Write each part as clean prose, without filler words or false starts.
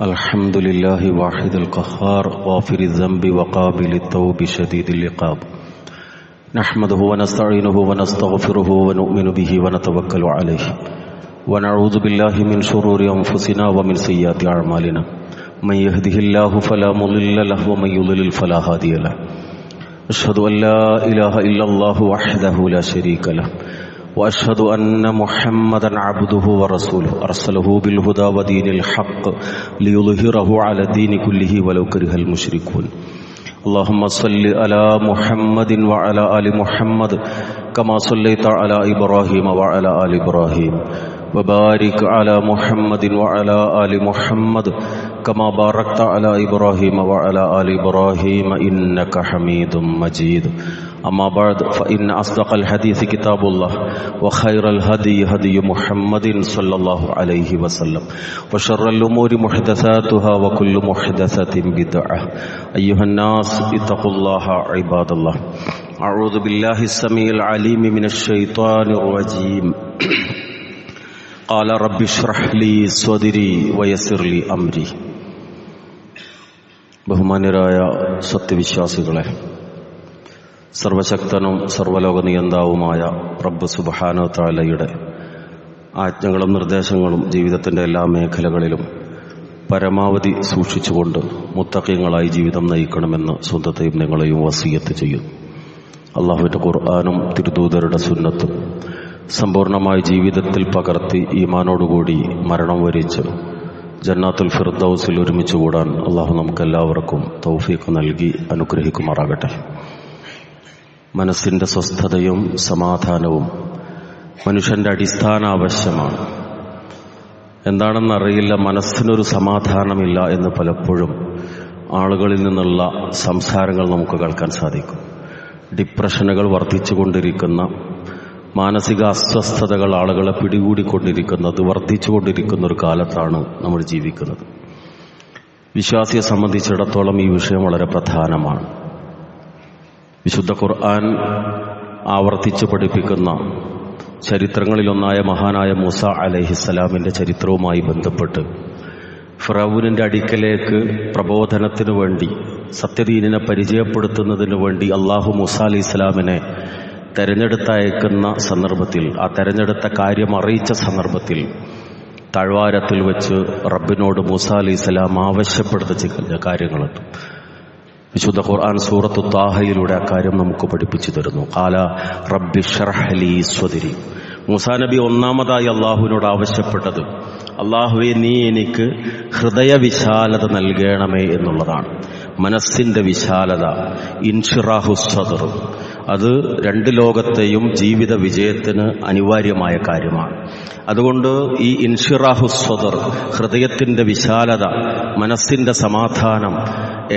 الحمد لله واحد القهار غافر الذنب وقابل التوب شديد العقاب نحمده ونستعينه ونستغفره ونؤمن به ونتوكل عليه ونعوذ بالله من شرور أنفسنا ومن سيئات أعمالنا من يهده الله فلا مضل له ومن يضلل فلا هادي له أشهد أن لا إله إلا الله وحده لا شريك له وأشهد أن محمدا عبده ورسوله أرسله بالهدى ودين الحق ليظهره على الدين كله ولو كره المشركون اللهم صل على محمد وعلى آل محمد كما صليت على إبراهيم وعلى آل إبراهيم وبارك على محمد وعلى آل محمد كما باركت على إبراهيم وعلى آل إبراهيم إنك حميد مجيد أما بعد فإن أصدق الحديث كتاب الله وخير الهدي هدي محمد صلى الله عليه وسلم وشر الأمور محدثاتها وكل محدثة بدعة أيها الناس اتقوا الله عباد الله أعوذ بالله السميع العليم من الشيطان الرجيم قال رب اشرح لي صدري ويسر لي أمري ബഹുമാന്യരായ സത്യവിശ്വാസികളെ, സർവശക്തനും സർവലോക നിയന്താവുമായ റബ്ബ് സുബ്ഹാനഹു വ തആലയുടെ ആജ്ഞകളും നിർദ്ദേശങ്ങളും ജീവിതത്തിൻ്റെ എല്ലാ മേഖലകളിലും പരമാവധി സൂക്ഷിച്ചുകൊണ്ട് മുത്തഖീങ്ങളായി ജീവിതം നയിക്കണമെന്ന് സ്വന്തത്തെയും നിങ്ങളെയും വസിയത്ത് ചെയ്യും. അള്ളാഹുവിൻ്റെ ഖുർആനും തിരുദൂതരുടെ സുന്നത്തും സമ്പൂർണ്ണമായി ജീവിതത്തിൽ പകർത്തി ഈമാനോടുകൂടി മരണം വരിച്ച് ജന്നാത്തുൽ ഫിർദൗസിൽ ഒരുമിച്ച് കൂടാൻ അള്ളാഹു നമുക്കെല്ലാവർക്കും തൗഫീഖ് നൽകി അനുഗ്രഹിക്കുമാറാകട്ടെ. മനസ്സിൻ്റെ സ്വസ്ഥതയും സമാധാനവും മനുഷ്യൻ്റെ അടിസ്ഥാന ആവശ്യമാണ്. എന്താണെന്നറിയില്ല, മനസ്സിനൊരു സമാധാനമില്ല എന്ന് പലപ്പോഴും ആളുകളിൽ നിന്നുള്ള സംസാരങ്ങൾ നമുക്ക് കേൾക്കാൻ സാധിക്കും. ഡിപ്രഷനുകൾ വർദ്ധിച്ചുകൊണ്ടിരിക്കുന്ന, മാനസിക അസ്വസ്ഥതകൾ ആളുകളെ പിടികൂടിക്കൊണ്ടിരിക്കുന്നത്, വർദ്ധിച്ചുകൊണ്ടിരിക്കുന്ന ഒരു കാലത്താണ് നമ്മൾ ജീവിക്കുന്നത്. വിശ്വാസിയെ സംബന്ധിച്ചിടത്തോളം ഈ വിഷയം വളരെ പ്രധാനമാണ്. വിശുദ്ധ ഖുർആൻ ആവർത്തിച്ച് പഠിപ്പിക്കുന്ന ചരിത്രങ്ങളിലൊന്നായ മഹാനായ മൂസ അലൈഹിസ്സലാമിൻ്റെ ചരിത്രവുമായി ബന്ധപ്പെട്ട് ഫിറഔനിൻ്റെ അടുക്കലേക്ക് പ്രബോധനത്തിനു വേണ്ടി, സത്യദീനിനെ പരിചയപ്പെടുത്തുന്നതിനു വേണ്ടി അള്ളാഹു മൂസ അലൈഹിസ്സലാമിനെ തെരഞ്ഞെടുത്തയക്കുന്ന സന്ദർഭത്തിൽ, ആ തെരഞ്ഞെടുത്ത കാര്യം അറിയിച്ച സന്ദർഭത്തിൽ താഴ്വാരത്തിൽ വെച്ച് റബ്ബിനോട് മൂസ അലൈഹിസ്സലാം ആവശ്യപ്പെടുന്ന ചില കാര്യങ്ങളുണ്ട്. വിശുദ്ധ ഖുർആൻ സൂറത്തു താഹയിലൂടെ ആ കാര്യം നമുക്ക് പഠിപ്പിച്ചു തരുന്നു. ഖാല റബ്ബി ഇശ്റഹ് ലീ സ്വദ്രി. മൂസാ നബി ഒന്നാമതായി അള്ളാഹുവിനോട് ആവശ്യപ്പെട്ടത്, അള്ളാഹുവേ നീ എനിക്ക് ഹൃദയവിശാലത നൽകണമേ എന്നുള്ളതാണ്. മനസ്സിൻ്റെ വിശാലത, ഇൻഷിറാഹു സദ്ർ, അത് രണ്ട് ലോകത്തെയും ജീവിത വിജയത്തിന് അനിവാര്യമായ കാര്യമാണ്. അതുകൊണ്ട് ഈ ഇൻഷിറാഹു സദ്ർ, ഹൃദയത്തിൻ്റെ വിശാലത, മനസ്സിൻ്റെ സമാധാനം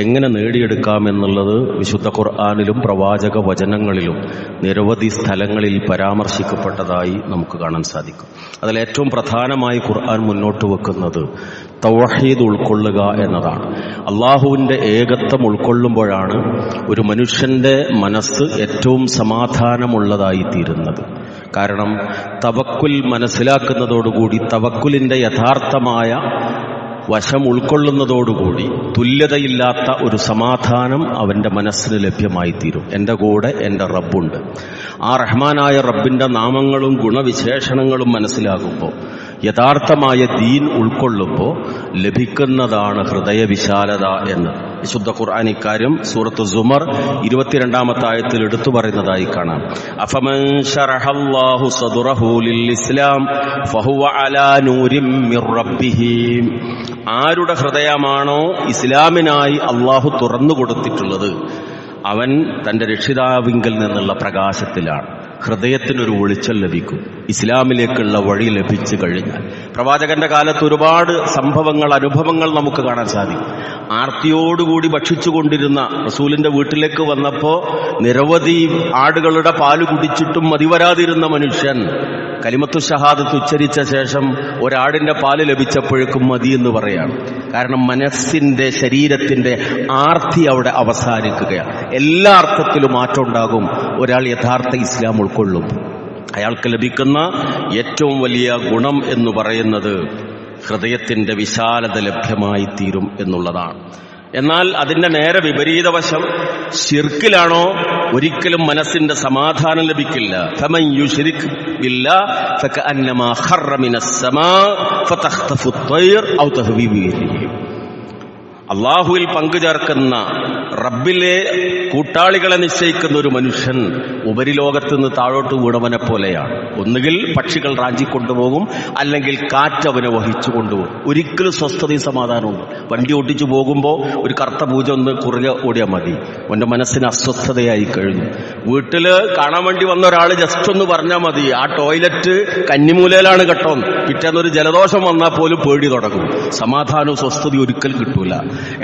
എങ്ങനെ നേടിയെടുക്കാമെന്നുള്ളത് വിശുദ്ധ ഖുർആനിലും പ്രവാചക വചനങ്ങളിലും നിരവധി സ്ഥലങ്ങളിൽ പരാമർശിക്കപ്പെട്ടതായി നമുക്ക് കാണാൻ സാധിക്കും. അതിലേറ്റവും പ്രധാനമായി ഖുർആൻ മുന്നോട്ട് വെക്കുന്നത് തൗഹീദ് ഉൾക്കൊള്ളുക എന്നതാണ്. അള്ളാഹുവിൻ്റെ ഏകത്വം ഉൾക്കൊള്ളുമ്പോഴാണ് ഒരു മനുഷ്യൻ്റെ മനസ്സ് ഏറ്റവും സമാധാനമുള്ളതായി തീരുന്നത്. കാരണം തവക്കുൽ മനസ്സിലാക്കുന്നതോടുകൂടി, തവക്കുലിൻ്റെ യഥാർത്ഥമായ വശം ഉൾക്കൊള്ളുന്നതോടുകൂടി തുല്യതയില്ലാത്ത ഒരു സമാധാനം അവൻ്റെ മനസ്സിന് ലഭ്യമായി തീരും. എൻ്റെ കൂടെ എൻ്റെ റബ്ബുണ്ട്. ആ റഹ്മാനായ റബ്ബിൻ്റെ നാമങ്ങളും ഗുണവിശേഷണങ്ങളും മനസ്സിലാകുമ്പോൾ, യഥാർത്ഥമായ ദീൻ ഉൾക്കൊള്ളുമ്പോൾ ലഭിക്കുന്നതാണ് ഹൃദയവിശാലത എന്ന് വിശുദ്ധ ഖുർആൻ ഇക്കാര്യം സൂറത്ത് സുമർ 22-ാമത്തെ ആയത്തിൽ എടുത്തു പറയുന്നതായി കാണാം. അഫമൻ ശറഹല്ലാഹു സദ്റഹു ലിൽ ഇസ്ലാം ഫഹുവ അലാ നൂരിൻ മിർ റബ്ബിഹി. ആരുടെ ഹൃദയമാണോ ഇസ്ലാമിനായി അള്ളാഹു തുറന്നു കൊടുത്തിട്ടുള്ളത്, അവൻ തൻ്റെ രക്ഷിതാവിങ്കൽ നിന്നുള്ള പ്രകാശത്തിലാണ്. ഹൃദയത്തിനൊരു വെളിച്ചം ലഭിക്കും ഇസ്ലാമിലേക്കുള്ള വഴി ലഭിച്ചു കഴിഞ്ഞാൽ. പ്രവാചകന്റെ കാലത്ത് ഒരുപാട് സംഭവങ്ങൾ, അനുഭവങ്ങൾ നമുക്ക് കാണാൻ സാധിക്കും. ആർത്തിയോടുകൂടി ഭക്ഷിച്ചുകൊണ്ടിരുന്ന റസൂലിന്റെ വീട്ടിലേക്ക് വന്നപ്പോൾ നിരവധി ആടുകളുടെ പാല് കുടിച്ചിട്ടും മതിവരാതിരുന്ന മനുഷ്യൻ കലിമത്തു ഷഹാദത്ത് ഉച്ചരിച്ച ശേഷം ഒരാടിന്റെ പാല് ലഭിച്ചപ്പോഴേക്കും മതി എന്ന് പറയാണ്. കാരണം മനസ്സിന്റെ, ശരീരത്തിന്റെ ആർത്തി അവിടെ അവസാനിക്കുകയാണ്. എല്ലാ അർത്ഥത്തിലും മാറ്റം ഉണ്ടാകും ഒരാൾ യഥാർത്ഥ ഇസ്ലാം ഉൾക്കൊള്ളും. അയാൾക്ക് ലഭിക്കുന്ന ഏറ്റവും വലിയ ഗുണം എന്ന് പറയുന്നത് ഹൃദയത്തിന്റെ വിശാലത ലഭ്യമായി തീരും എന്നുള്ളതാണ്. എന്നാൽ അതിന്റെ നേരെ വിപരീത വശം ശിർക്കിലാണോ, ഒരിക്കലും മനസ്സിന്റെ സമാധാനം ലഭിക്കില്ല. ഫമൻ യുശ്രിക് ബില്ലാഹ് ഫകഅന്നമാ ഖറ മിനസ് സമാ ഫതഖ്തഫു അത്വയ്ർ ഔ തഹ്വി ബിഹി. അള്ളാഹുവിൽ പങ്കുചേർക്കുന്ന, റബ്ബിലെ കൂട്ടാളികളെ നിശ്ചയിക്കുന്ന ഒരു മനുഷ്യൻ ഉപരിലോകത്ത് നിന്ന് താഴോട്ട് വീണവനെ പോലെയാണ്. ഒന്നുകിൽ പക്ഷികൾ റാഞ്ചിക്കൊണ്ടുപോകും, അല്ലെങ്കിൽ കാറ്റ് അവനെ വഹിച്ചു കൊണ്ടുപോകും. ഒരിക്കലും സ്വസ്ഥതയും സമാധാനവും. വണ്ടി ഓട്ടിച്ചു പോകുമ്പോൾ ഒരു കറുത്ത പൂജ ഒന്ന് കുറുകെ ഓടിയാൽ മതി, അവന്റെ മനസ്സിന് അസ്വസ്ഥതയായി കഴിഞ്ഞു. വീട്ടില് കാണാൻ വേണ്ടി വന്ന ഒരാൾ ജസ്റ്റ് ഒന്ന് പറഞ്ഞാൽ മതി, ആ ടോയ്ലറ്റ് കന്നിമൂലയിലാണ് കേട്ടോ, പിറ്റേന്നൊരു ജലദോഷം വന്നാൽ പോലും പേടി തുടങ്ങും. സമാധാനവും സ്വസ്ഥതയും ഒരിക്കലും കിട്ടൂല.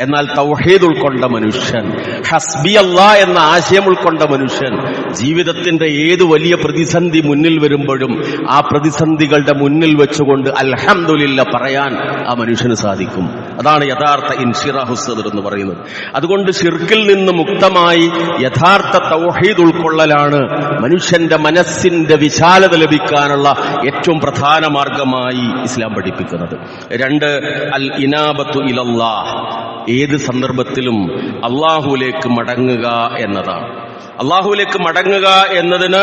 എന്നാൽ തൗഹീദ് ഉൾക്കൊണ്ട മനുഷ്യൻ, ഹസ്ബി അല്ലാഹ് എന്ന ആശയം ഉൾക്കൊണ്ട മനുഷ്യൻ, ജീവിതത്തിന്റെ ഏത് വലിയ പ്രതിസന്ധി മുന്നിൽ വരുമ്പോഴും ആ പ്രതിസന്ധികളുടെ മുന്നിൽ വെച്ചുകൊണ്ട് അൽഹംദുലില്ലാ പറയാൻ ആ മനുഷ്യന് സാധിക്കും. അതാണ് യഥാർത്ഥ ഇൻഷിറാഹു സദ്ർ എന്ന് പറയുന്നത്. അതുകൊണ്ട് ശിർക്കിൽ നിന്ന് മുക്തമായി യഥാർത്ഥ തൗഹീദ് ഉൾക്കൊള്ളലാണ് മനുഷ്യന്റെ മനസ്സിന്റെ വിശാലത ലഭിക്കാനുള്ള ഏറ്റവും പ്രധാന മാർഗമായി ഇസ്ലാം പഠിപ്പിക്കുന്നത്. 2, അൽ ഇനാബത്തു ഇലല്ലാഹ്, ഏത് സന്ദർഭത്തിലും അള്ളാഹുവിലേക്ക് മടങ്ങുക എന്നതാണ്. അള്ളാഹുവിലേക്ക് മടങ്ങുക എന്നതിന്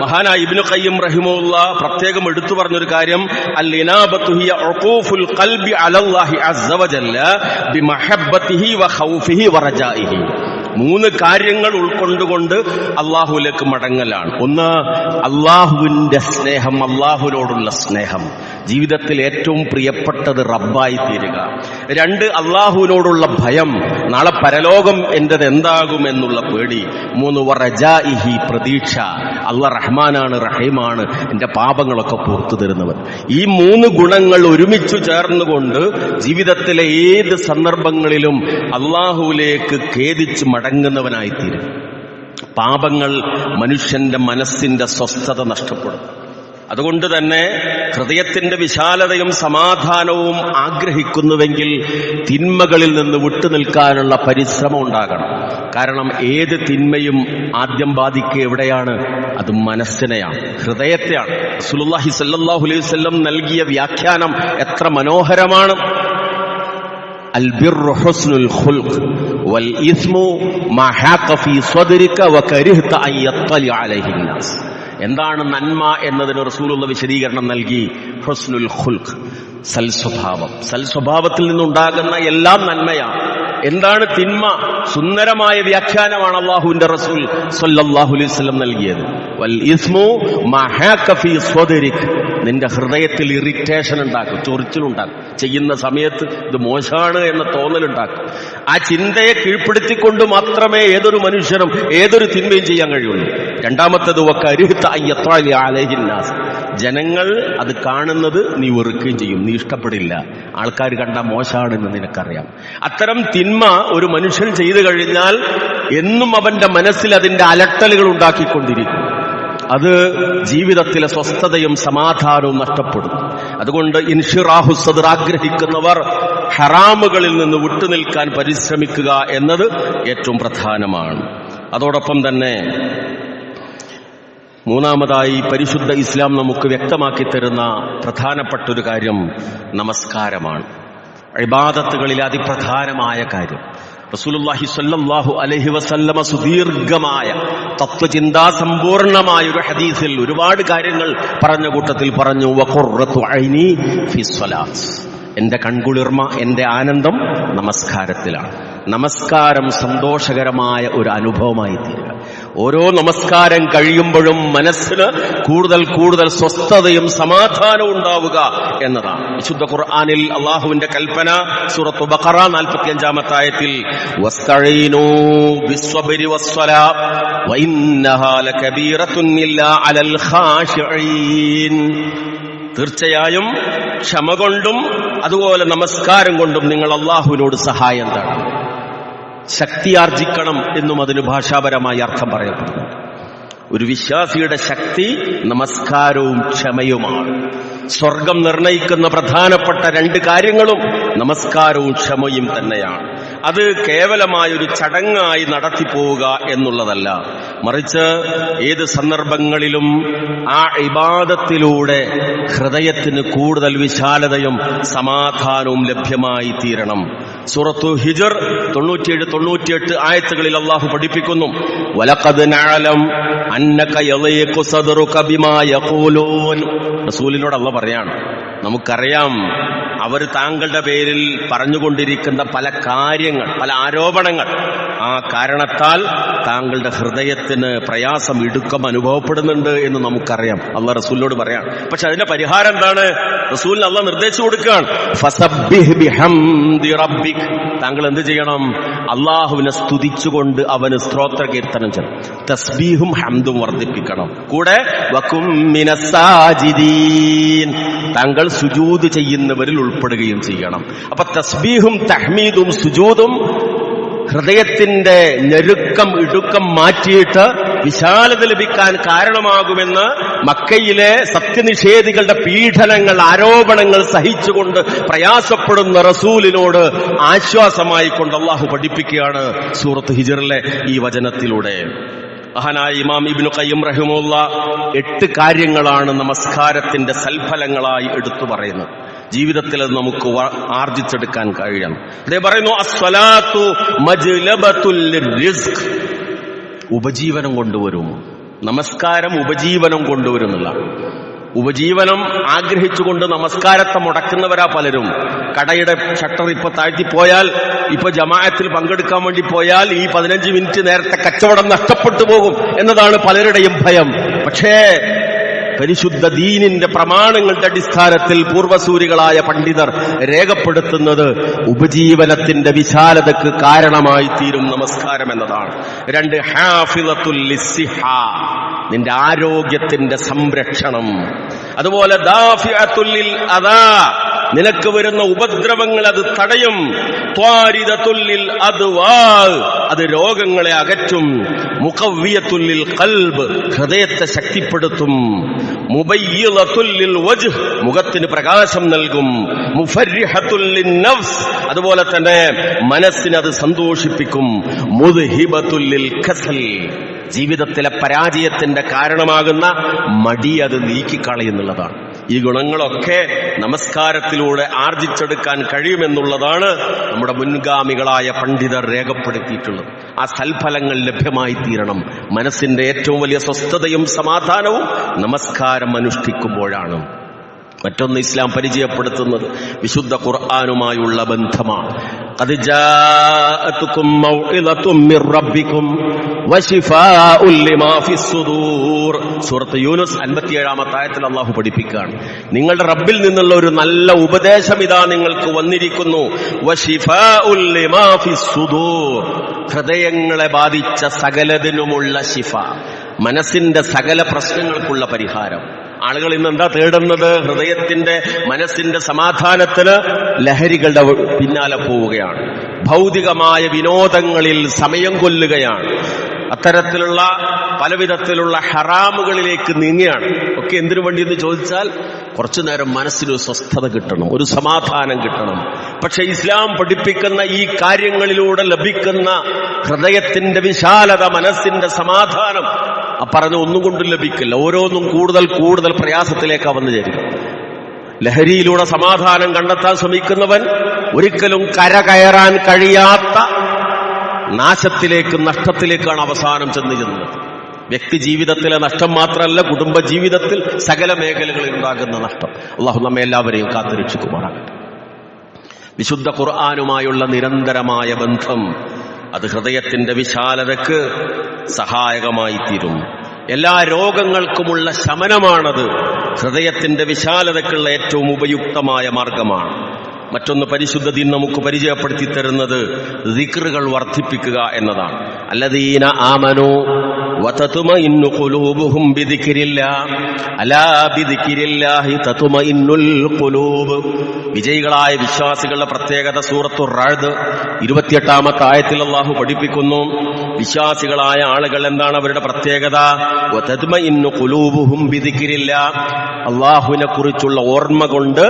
മഹാനായ ഇബ്നു ഖയ്യിം റഹിമഹുല്ലാഹ് പ്രത്യേകം എടുത്തു പറഞ്ഞൊരു കാര്യം, അൽ ഇനാബത്തു ഹിയ ഉഖൂഫുൽ ഖൽബി അലല്ലാഹി അസ്സ വജല്ല ബിമഹബ്ബതിഹി വഖൗഫിഹി വറജാഇഹി. 3 കാര്യങ്ങൾ ഉൾക്കൊണ്ടുകൊണ്ട് അള്ളാഹുവിലേക്ക് മടങ്ങലാണ്. 1, അള്ളാഹുവിന്റെ സ്നേഹം, അള്ളാഹുവിനോടുള്ള സ്നേഹം, ജീവിതത്തിൽ ഏറ്റവും പ്രിയപ്പെട്ടത് റബ്ബായി തീരുക. 2, അള്ളാഹുവിനോടുള്ള ഭയം, നാളെ പരലോകം എന്റേത് എന്താകുമെന്നുള്ള പേടി. 3, വറജാഇഹി, പ്രതീക്ഷ, അള്ളാഹ് റഹ്മാനാണ്, റഹീമാണ്, എന്റെ പാപങ്ങളൊക്കെ പുറത്തു തരുന്നവൻ. ഈ 3 ഗുണങ്ങൾ ഒരുമിച്ചു ചേർന്നുകൊണ്ട് ജീവിതത്തിലെ ഏത് സന്ദർഭങ്ങളിലും അള്ളാഹുവിലേക്ക് ഖേദിച്ച് മടങ്ങുന്നവനായിത്തീരും. പാപങ്ങൾ മനുഷ്യന്റെ മനസ്സിന്റെ സ്വസ്ഥത നഷ്ടപ്പെടും. അതുകൊണ്ട് തന്നെ ഹൃദയത്തിന്റെ വിശാലതയും സമാധാനവും ആഗ്രഹിക്കുന്നുവെങ്കിൽ തിന്മകളിൽ നിന്ന് വിട്ടുനിൽക്കാനുള്ള പരിശ്രമം ഉണ്ടാകണം. കാരണം ഏത് തിന്മയും ആദ്യം ബാധിക്കുക എവിടെയാണ്? അത് മനസ്സിനെയാണ്, ഹൃദയത്തെയാണ്. റസൂലുള്ളാഹി സ്വല്ലല്ലാഹു അലൈഹി വസല്ലം നൽകിയ വ്യാഖ്യാനം എത്ര മനോഹരമാണ്. അൽബിർറു ഹുസ്നുൽ ഖുൽഖ് വൽ ഇസ്മു മാ ഹാഖ ഫീ സ്വദ്രിക വകരിഹത അൻ യത്തലി അലൈഹി നാസ്. എന്താണ് നന്മ എന്നതിന് റസൂലുള്ളാഹി വിശദീകരണം നൽകി. ഹുസ്നുൽ ഖുൽഖ്, സൽസ്വഭാവം. സൽസ്വഭാവത്തിൽ നിന്നുണ്ടാകുന്ന എല്ലാം നന്മയാണ്. എന്താണ് തിന്മ? സുന്ദരമായ വ്യാഖ്യാനമാണ് അള്ളാഹുവിന്റെ റസൂൽ സ്വല്ലല്ലാഹു അലൈഹി വസല്ലം നൽകിയത്. വൽ ഇസ്മു മാ ഹാക ഫീ സ്വദ്രിക്, നിന്റെ ഹൃദയത്തിൽ ഇറിറ്റേഷൻ ഉണ്ടാക്കും, ചൊറിച്ചിലുണ്ടാക്കും, ചെയ്യുന്ന സമയത്ത് ഇത് മോശമാണ് എന്ന തോന്നലുണ്ടാക്കും. ആ ചിന്തയെ കീഴ്പ്പെടുത്തിക്കൊണ്ട് മാത്രമേ ഏതൊരു മനുഷ്യനും ഏതൊരു തിന്മയും ചെയ്യാൻ കഴിയുള്ളൂ. രണ്ടാമത്തേത് വകരിഹത അൻ യത്തലി അലൈഹി നാസ്, ജനങ്ങൾ അത് കാണുന്നത് നീ വെറുക്കുകയും ചെയ്യും, നീ ഇഷ്ടപ്പെടില്ല. ആൾക്കാർ കണ്ടാൽ മോശമാണെന്ന് നിനക്കറിയാം. അത്തരം തിന്മ ഒരു മനുഷ്യൻ ചെയ്തു കഴിഞ്ഞാൽ എന്നും അവന്റെ മനസ്സിൽ അതിന്റെ അലട്ടലുകൾ ഉണ്ടാക്കിക്കൊണ്ടിരിക്കും. അത് ജീവിതത്തിലെ സ്വസ്ഥതയും സമാധാനവും നഷ്ടപ്പെടും. അതുകൊണ്ട് ഇൻഷിറാഹു സദ്ർ ആഗ്രഹിക്കുന്നവർ ഹറാമുകളിൽ നിന്ന് വിട്ടുനിൽക്കാൻ പരിശ്രമിക്കുക എന്നത് ഏറ്റവും പ്രധാനമാണ്. അതോടൊപ്പം തന്നെ മൂന്നാമതായി പരിശുദ്ധ ഇസ്ലാം നമുക്ക് വ്യക്തമാക്കി തരുന്ന പ്രധാനപ്പെട്ട ഒരു കാര്യം നമസ്കാരമാണ്. ഇബാദത്തുകളിലെ അതിപ്രധാനമായ കാര്യം. റസൂലുള്ളാഹി സ്വല്ലല്ലാഹു അലൈഹി വസല്ലമ സുദീർഘമായ തത്വചിന്താ സമ്പൂർണമായ ഒരു ഹദീസിൽ ഒരുപാട് കാര്യങ്ങൾ പറഞ്ഞ കൂട്ടത്തിൽ പറഞ്ഞു, വഖുർറത്തു ഐനി ഫി സ്വലാത്ത്, എന്റെ കൺകുളിർമ, എന്റെ ആനന്ദം നമസ്കാരത്തിലാണ്. നമസ്കാരം സന്തോഷകരമായ ഒരു അനുഭവമായി തീരുക. ഓരോ നമസ്കാരം കഴിയുമ്പോഴും മനസ്സിന് കൂടുതൽ കൂടുതൽ സ്വസ്ഥതയും സമാധാനവും ഉണ്ടാവുക എന്നതാണ്. വിശുദ്ധ ഖുർആനിൽ അള്ളാഹുവിന്റെ കൽപ്പന സൂറത്ത് ബഖറ 45-ാമത്തെ ആയത്തിൽ വസ്തഈനൂ ബിസ്സബ്രി വസ്സലാ വഇന്നഹാ ലകബീറത്തുൻ ഇല്ലാ അലൽ ഖാശിഈൻ, തീർച്ചയായും ക്ഷമ കൊണ്ടും അതുപോലെ നമസ്കാരം കൊണ്ടും നിങ്ങൾ അള്ളാഹുവിനോട് സഹായം തേടണം. ശക്തിയാർജിക്കണം എന്നും അതിന് ഭാഷാപരമായി അർത്ഥം പറയപ്പെടുന്നു. ഒരു വിശ്വാസിയുടെ ശക്തി നമസ്കാരവും ക്ഷമയുമാണ്. സ്വർഗം നിർണയിക്കുന്ന പ്രധാനപ്പെട്ട 2 കാര്യങ്ങളും നമസ്കാരവും ക്ഷമയും തന്നെയാണ്. അത് കേവലമായൊരു ചടങ്ങായി നടത്തിപ്പോവുക എന്നുള്ളതല്ല, മറിച്ച് ഏത് സന്ദർഭങ്ങളിലും ആ ഇബാദത്തിലൂടെ ഹൃദയത്തിന് കൂടുതൽ വിശാലതയും സമാധാനവും ലഭ്യമായി തീരണം. സൂറത്തു ഹിജ്ർ 97-98 ആയത്തുകളിൽ അല്ലാഹു പഠിപ്പിക്കുന്നു, വലഖദ് നഅലം അന്നക യളീഖു സദ്റുക ബിമാ യഖൂലൂൻ. റസൂലിനോട് അല്ലാഹു പറയാണ്, നമുക്കറിയാം അവർ താങ്കളുടെ പേരിൽ പറഞ്ഞുകൊണ്ടിരിക്കുന്ന പല കാര്യങ്ങൾ, പല ആരോപണങ്ങൾ, ആ കാരണത്താൽ താങ്കളുടെ ഹൃദയത്തിന് പ്രയാസം, ഇടുക്കം അനുഭവപ്പെടുന്നുണ്ട് എന്ന് നമുക്കറിയാം. അള്ളാഹ് റസൂലിനോട് പറയാണ്. പക്ഷെ അതിന്റെ പരിഹാരം എന്താണ്? റസൂലിന് അള്ളാഹ് നിർദ്ദേശിച്ചു കൊടുക്കുകയാണ്, ഫസബ്ബിഹ് ബിഹംദി റബ്ബിക്. താങ്കൾ എന്ത് ചെയ്യണം? അള്ളാഹുവിനെ സ്തുതിച്ചുകൊണ്ട് അവന് സ്തോത്ര കീർത്തനം ചെയ്യണം. തസ്ബീഹും ഹംദും വർദ്ധിപ്പിക്കണം. കൂടെ വകും മിനസ് സാജിദീൻ, താങ്കൾ സുജൂദ് ചെയ്യുന്നവരിൽ ഉൾപ്പെടുകയും ചെയ്യണം. അപ്പൊ തസ്ബീഹും തഹ്മീദും സുജൂദും ഹൃദയത്തിന്റെ ഞെരുക്കം, ഇടുക്കം മാറ്റിയിട്ട് വിശാലത ലഭിക്കാൻ കാരണമാകുമെന്ന് മക്കയിലെ സത്യനിഷേധികളുടെ പീഡനങ്ങൾ, ആരോപണങ്ങൾ സഹിച്ചുകൊണ്ട് പ്രയാസപ്പെടുന്ന റസൂലിനോട് ആശ്വാസമായി കൊണ്ട് അല്ലാഹു പഠിപ്പിക്കുകയാണ് സൂറത്ത് ഹിജ്റിലെ ഈ വചനത്തിലൂടെ. മഹാനായ ഇമാം ഇബ്നു ഖയ്യിം റഹിമഹുല്ലാഹ് 8 കാര്യങ്ങളാണ് നമസ്കാരത്തിന്റെ സൽഫലങ്ങളായി എടുത്തു പറയുന്നത്. ജീവിതത്തിൽ അത് നമുക്ക് ആർജിച്ചെടുക്കാൻ കഴിയണം. അതേ പറയുന്നു, അസ്സലാത്തു മജ്ലബത്തുൽ റിസ്ക്, ഉപജീവനം കൊണ്ടുവരും. നമസ്കാരം ഉപജീവനം കൊണ്ടുവരുന്നില്ല. ഉപജീവനം ആഗ്രഹിച്ചുകൊണ്ട് നമസ്കാരത്തെ മുടക്കുന്നവരാ പലരും. കടയുടെ ഷട്ടർ ഇപ്പൊ താഴ്ത്തിപ്പോയാൽ, ഇപ്പൊ ജമാഅത്തിൽ പങ്കെടുക്കാൻ വേണ്ടി പോയാൽ ഈ 15 മിനിറ്റ് നേരത്തെ കച്ചവടം നഷ്ടപ്പെട്ടു പോകും എന്നതാണ് പലരുടെയും ഭയം. പക്ഷേ പരിശുദ്ധ ദീനിന്റെ പ്രമാണങ്ങളുടെ അടിസ്ഥാനത്തിൽ പൂർവസൂരികളായ പണ്ഡിതർ രേഖപ്പെടുത്തുന്നത് ഉപജീവനത്തിന്റെ വിശാലതക്ക് കാരണമായി തീരും നമസ്കാരം എന്നതാണ്. 2, ഹാഫിളത്തുൽ ലിസ്സിഹ, നിന്റെ ആരോഗ്യത്തിന്റെ സംരക്ഷണം. അതുപോലെ ദാഫിഅത്തുൽ ലിൽ അദാ, നിനക്ക് വരുന്ന ഉപദ്രവങ്ങൾ അത് തടയും. ത്വാരിദത്തുൽ ലിൽ അദ്വാ, അത് രോഗങ്ങളെ അകറ്റും. മുഖവ്വിയത്തുൽ ലിൽ ഖൽബ്, ഹൃദയത്തെ ശക്തിപ്പെടുത്തും. മുബയ്യിളത്തുൽ ലിൽ വജ്ഹ്, മുഖത്തിന് പ്രകാശം നൽകും. മുഫർരിഹത്തുൽ ലിൻ നഫ്സ്, അതുപോലെ തന്നെ മനസ്സിനെ അത് സന്തോഷിപ്പിക്കും. മുദ്ഹിബത്തുൽ ലിൽ കസൽ, ജീവിതത്തിലെ പരാജയത്തിന്റെ കാരണമാകുന്ന മടി അത് നീക്കിക്കളയുന്നുള്ളതാണ്. ഈ ഗുണങ്ങളൊക്കെ നമസ്കാരത്തിലൂടെ ആർജിച്ചെടുക്കാൻ കഴിയുമെന്നുള്ളതാണ് നമ്മുടെ മുൻഗാമികളായ പണ്ഡിതർ രേഖപ്പെടുത്തിയിട്ടുള്ളത്. ആ സൽഫലങ്ങൾ ലഭ്യമായി തീരണം. മനസ്സിന്റെ ഏറ്റവും വലിയ സ്വസ്ഥതയും സമാധാനവും നമസ്കാരം അനുഷ്ഠിക്കുമ്പോഴാണ്. മറ്റൊന്ന് ഇസ്ലാം പരിചയപ്പെടുത്തുന്നത് വിശുദ്ധ ഖുർആനുമായുള്ള ബന്ധമാണ്. ഖദ് ജാഅതുകും മൗഇളതും മിർ റബ്ബികും വശിഫാഉൻ ലിമാ ഫിസ് സുദൂർ. സൂറത്ത് യൂനുസ് 57-ാമത്തെ ആയത്തിൽ അല്ലാഹു പഠിപ്പിക്കുകയാണ്, നിങ്ങളുടെ റബ്ബിൽ നിന്നുള്ള ഒരു നല്ല ഉപദേശം ഇതാ നിങ്ങൾക്ക് വന്നിരിക്കുന്നു. വശിഫാഉൻ ലിമാ ഫിസ് സുദൂർ, ഹൃദയങ്ങളെ ബാധിച്ച സകലതിനുമുള്ള ശിഫ, മനസ്സിന്റെ സകല പ്രശ്നങ്ങൾക്കുള്ള പരിഹാരം. ആളുകൾ ഇന്ന് എന്താ തേടുന്നത്? ഹൃദയത്തിന്റെ, മനസ്സിന്റെ സമാധാനത്തിന് ലഹരികളുടെ പിന്നാലെ പോവുകയാണ്. ഭൗതികമായ വിനോദങ്ങളിൽ സമയം കൊല്ലുകയാണ്. അത്തരത്തിലുള്ള പലവിധത്തിലുള്ള ഹറാമുകളിലേക്ക് നീങ്ങുകയാണ്. ഒക്കെ എന്തിനു വേണ്ടി എന്ന് ചോദിച്ചാൽ, കുറച്ചു നേരം മനസ്സിനൊരു സ്വസ്ഥത കിട്ടണം, ഒരു സമാധാനം കിട്ടണം. പക്ഷെ ഇസ്ലാം പഠിപ്പിക്കുന്ന ഈ കാര്യങ്ങളിലൂടെ ലഭിക്കുന്ന ഹൃദയത്തിന്റെ വിശാലത, മനസ്സിന്റെ സമാധാനം പറഞ്ഞ ഒന്നും കൊണ്ടും ലഭിക്കില്ല. ഓരോന്നും കൂടുതൽ കൂടുതൽ പ്രയാസത്തിലേക്കാ വന്നു ചേരുക. ലഹരിയിലൂടെ സമാധാനം കണ്ടെത്താൻ ശ്രമിക്കുന്നവൻ ഒരിക്കലും കരകയറാൻ കഴിയാത്ത നാശത്തിലേക്കും നഷ്ടത്തിലേക്കാണ് അവസാനം ചെന്നത്. വ്യക്തി ജീവിതത്തിലെ നഷ്ടം മാത്രമല്ല, കുടുംബ ജീവിതത്തിൽ സകല മേഖലകളിൽ ഉണ്ടാകുന്ന നഷ്ടം. അല്ലാഹു നമ്മെ എല്ലാവരെയും കാത്തുരക്ഷിക്കുമാറാകട്ടെ. വിശുദ്ധ ഖുർആനുമായുള്ള നിരന്തരമായ ബന്ധം അത് ഹൃദയത്തിന്റെ വിശാലതയ്ക്ക് സഹായകമായി തീരും. എല്ലാ രോഗങ്ങൾക്കുമുള്ള ശമനമാണത്. ഹൃദയത്തിന്റെ വിശാലതയ്ക്കുള്ള ഏറ്റവും ഉപയുക്തമായ മാർഗമാണ്. മറ്റൊന്ന് പരിശുദ്ധ ദീൻ നമുക്ക് പരിചയപ്പെടുത്തി തരുന്നത് ദിക്റുകൾ വർദ്ധിപ്പിക്കുക എന്നതാണ്. അല്ലദീന ആമനൂ വതത്മഇന്നു ഖുലൂബുഹും ബിദിക്രില്ലാഹ് അലാ ബിദിക്രില്ലാഹി തത്മഇന്നുൽ ഖുലൂബ്. വിജയികളായ വിശ്വാസികളുടെ പ്രത്യേകത സൂറത്തുർ റഅദ് 28-ാമത്തെ ആയത്തിൽ അല്ലാഹു പഠിപ്പിക്കുന്നു, വിശ്വാസികളായ ആളുകൾ എന്താണ് അവരുടെ പ്രത്യേകത? വതത്മഇന്നു ഖുലൂബുഹും ബിദിക്രില്ലാഹ്, അല്ലാഹുവിനെ കുറിച്ചുള്ള ഓർമ്മ കൊണ്ട്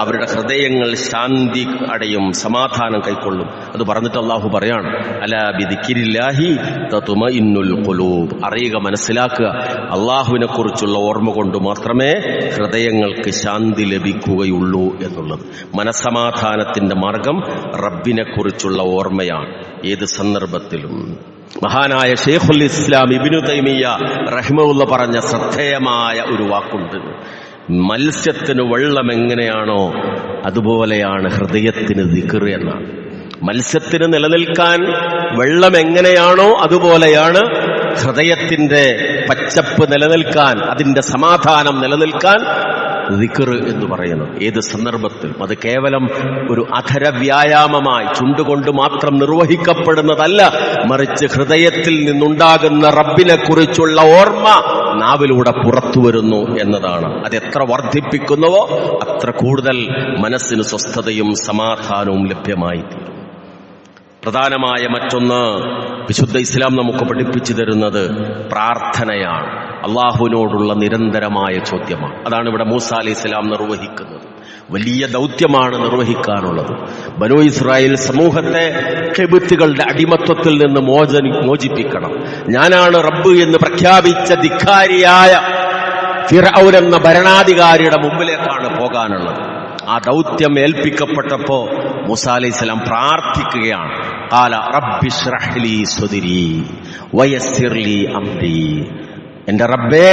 അവരുടെ ഹൃദയങ്ങൾ ശാന്തി അടയും, സമാധാനം കൈക്കൊള്ളും. അത് പറഞ്ഞിട്ട് അല്ലാഹു പറയാണ്, അലാ ബിദിക്രില്ലാഹി തത്മഇന്നുൽ ഖുലൂബ്. അറിയുക, മനസ്സിലാക്കുക, അല്ലാഹുവിനെ കുറിച്ചുള്ള ഓർമ്മ കൊണ്ട് മാത്രമേ ഹൃദയങ്ങൾക്ക് ശാന്തി ലഭിക്കുകയുള്ളൂ എന്നുള്ളത്. മനസ്സമാധാനത്തിന്റെ മാർഗം റബ്ബിനെ കുറിച്ചുള്ള ഓർമ്മയാണ് ഏത് സന്ദർഭത്തിലും. മഹാനായ ശൈഖുൽ ഇസ്ലാം ഇബ്നു തൈമിയ്യ റഹിമഹുല്ലാഹ് പറഞ്ഞ ശ്രദ്ധേയമായ ഒരു വാക്കുണ്ട്. മത്സ്യത്തിന് വെള്ളം എങ്ങനെയാണോ അതുപോലെയാണ് ഹൃദയത്തിന് ദിക്ർ എന്നാണ്. മത്സ്യത്തിന് നിലനിൽക്കാൻ വെള്ളം എങ്ങനെയാണോ അതുപോലെയാണ് ഹൃദയത്തിന്റെ പച്ചപ്പ് നിലനിൽക്കാൻ, അതിന്റെ സമാധാനം നിലനിൽക്കാൻ ദിക്ർ എന്ന് പറയുന്നത്. ഏത് സന്ദർഭത്തിലും അത് കേവലം ഒരു അധര വ്യായാമമായി ചുണ്ടുകൊണ്ട് മാത്രം നിർവഹിക്കപ്പെടുന്നതല്ല, മറിച്ച് ഹൃദയത്തിൽ നിന്നുണ്ടാകുന്ന റബ്ബിനെ കുറിച്ചുള്ള ഓർമ്മ നാവിലൂടെ പുറത്തു വരുന്നു എന്നതാണ്. അതെത്ര വർദ്ധിപ്പിക്കുന്നുവോ അത്ര കൂടുതൽ മനസ്സിന് സ്വസ്ഥതയും സമാധാനവും ലഭ്യമായി തീരും. പ്രധാനമായ മറ്റൊന്ന് വിശുദ്ധ ഇസ്ലാം നമുക്ക് പഠിപ്പിച്ചു തരുന്നത് പ്രാർത്ഥനയാണ്. അള്ളാഹുവിനോടുള്ള നിരന്തരമായ ചോദ്യമാണ്. അതാണ് ഇവിടെ മൂസാ അലൈഹിസ്സലാം നിർവഹിക്കുന്നത്. വലിയ ദൗത്യമാണ് നിർവഹിക്കാനുള്ളത്. ബനൂ ഇസ്രായേൽ സമൂഹത്തെ ഖിബ്തികളുടെ അടിമത്വത്തിൽ നിന്ന് മോചിപ്പിക്കണം. ഞാനാണ് റബ്ബ് എന്ന് പ്രഖ്യാപിച്ച ധിക്കാരിയായ ഫിർഔൻ എന്ന ഭരണാധികാരിയുടെ മുമ്പിലേക്കാണ് പോകാനുള്ളത്. ആ ദൗത്യം ഏൽപ്പിക്കപ്പെട്ടപ്പോ മൂസാ അലൈഹിസ്സലാം പ്രാർത്ഥിക്കുകയാണ്. ഖാല റബ്ബി ഇശ്റഹ് ലീ സദ്രി വയസ്സിർ ലീ അംരി. എന്റെ റബ്ബേ,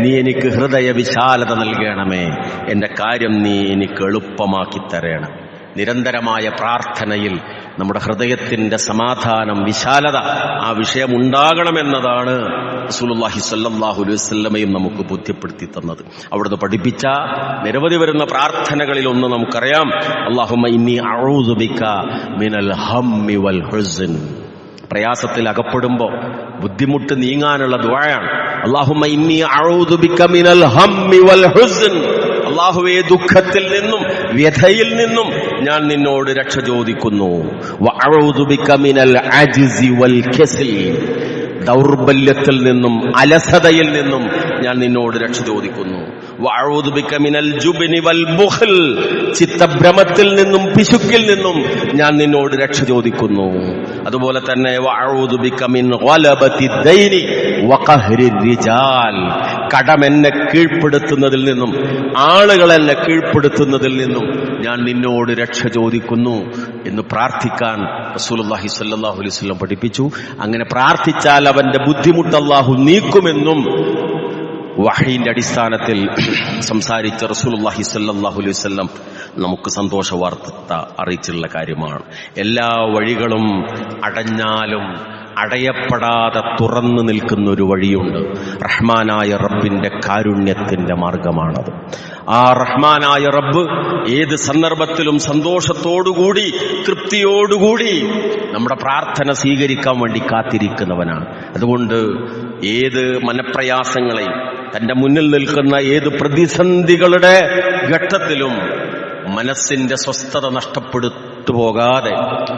നീ എനിക്ക് ഹൃദയ വിശാലത നൽകണമേ, എന്റെ കാര്യം നീ എനിക്ക് എളുപ്പമാക്കി തരണം. നിരന്തരമായ പ്രാർത്ഥനയിൽ നമ്മുടെ ഹൃദയത്തിന്റെ സമാധാനം, വിശാലത, ആ വിഷയം ഉണ്ടാകണമെന്നതാണ് റസൂലുള്ളാഹി സ്വല്ലല്ലാഹു അലൈഹി വസല്ലമയും നമുക്ക് ബോധ്യപ്പെടുത്തി തന്നത്. അവിടുന്ന് പഠിപ്പിച്ച നിരവധി വരുന്ന പ്രാർത്ഥനകളിൽ ഒന്ന് നമുക്കറിയാം, അല്ലാഹുമ്മ ഇന്നി അഊദു ബിക മിനൽ ഹമ്മി വൽ ഹുസ്ൻ. പ്രയാസത്തിൽ അകപ്പെടുമ്പോ ബുദ്ധിമുട്ട് നീങ്ങാനുള്ള ദുആയാണ്. അല്ലാഹുമ്മ ഇന്നി അഊദു ബിക മിനൽ ഹമ്മി വൽ ഹുസ്ൻ. അല്ലാഹുവേ, ദുഃഖത്തിൽ നിന്നും വ്യഥയിൽ നിന്നും ഞാൻ നിന്നോട് രക്ഷ ചോദിക്കുന്നു. വഅഊദു ബിക മിനൽ അജ്സി വൽ കസൽ. ദൗർബല്യത്തിൽ നിന്നും അലസതയിൽ നിന്നും ഞാൻ നിന്നോട് രക്ഷ ചോദിക്കുന്നു. വഅഊദു ബിക മിനൽ ജുബ്നി വൽ ബുഖൽ. ചിത്തഭ്രമത്തിൽ നിന്നും പിശുക്കിൽ നിന്നും ഞാൻ നിന്നോട് രക്ഷ ചോദിക്കുന്നു. അതുപോലെ തന്നെ വഅഊദു ബിക മിൻ ഗലബതി ദൈനി വഖഹ്രി റിജാൽ. കടമെന്നെ കീഴ്പ്പെടുത്തുന്നതിൽ നിന്നും ആളുകൾ എന്നെ കീഴ്പ്പെടുത്തുന്നതിൽ നിന്നും ഞാൻ നിന്നോട് രക്ഷ ചോദിക്കുന്നു എന്ന് പ്രാർത്ഥിക്കാൻ റസൂലുള്ളാഹി സ്വല്ലല്ലാഹു അലൈഹി വസല്ലം പഠിപ്പിച്ചു. അങ്ങനെ പ്രാർത്ഥിച്ചാൽ അവന്റെ ബുദ്ധിമുട്ട് അല്ലാഹു നീക്കുമെന്നും വഹീന്റെ അടിസ്ഥാനത്തിൽ സംസാരിച്ച റസൂലുള്ളാഹി സ്വല്ലല്ലാഹു അലൈഹി വസല്ലം നമുക്ക് സന്തോഷ വാർത്ത അറിയിച്ചിട്ടുള്ള കാര്യമാണ്. എല്ലാ വഴികളും അടഞ്ഞാലും അടയപ്പെടാതെ തുറന്നു നിൽക്കുന്ന ഒരു വഴിയുണ്ട്. റഹ്മാനായ റബ്ബിന്റെ കാരുണ്യത്തിന്റെ മാർഗമാണത്. ആ റഹ്മാനായ റബ്ബ് ഏത് സന്ദർഭത്തിലും സന്തോഷത്തോടുകൂടി തൃപ്തിയോടുകൂടി നമ്മുടെ പ്രാർത്ഥന സ്വീകരിക്കാൻ വേണ്ടി കാത്തിരിക്കുന്നവനാണ്. അതുകൊണ്ട് ഏത് മനപ്രയാസങ്ങളെയും, തന്റെ മുന്നിൽ നിൽക്കുന്ന ഏത് പ്രതിസന്ധികളുടെ ഘട്ടത്തിലും മനസ്സിന്റെ സ്വസ്ഥത നഷ്ടപ്പെട്ടു പോകാതെ,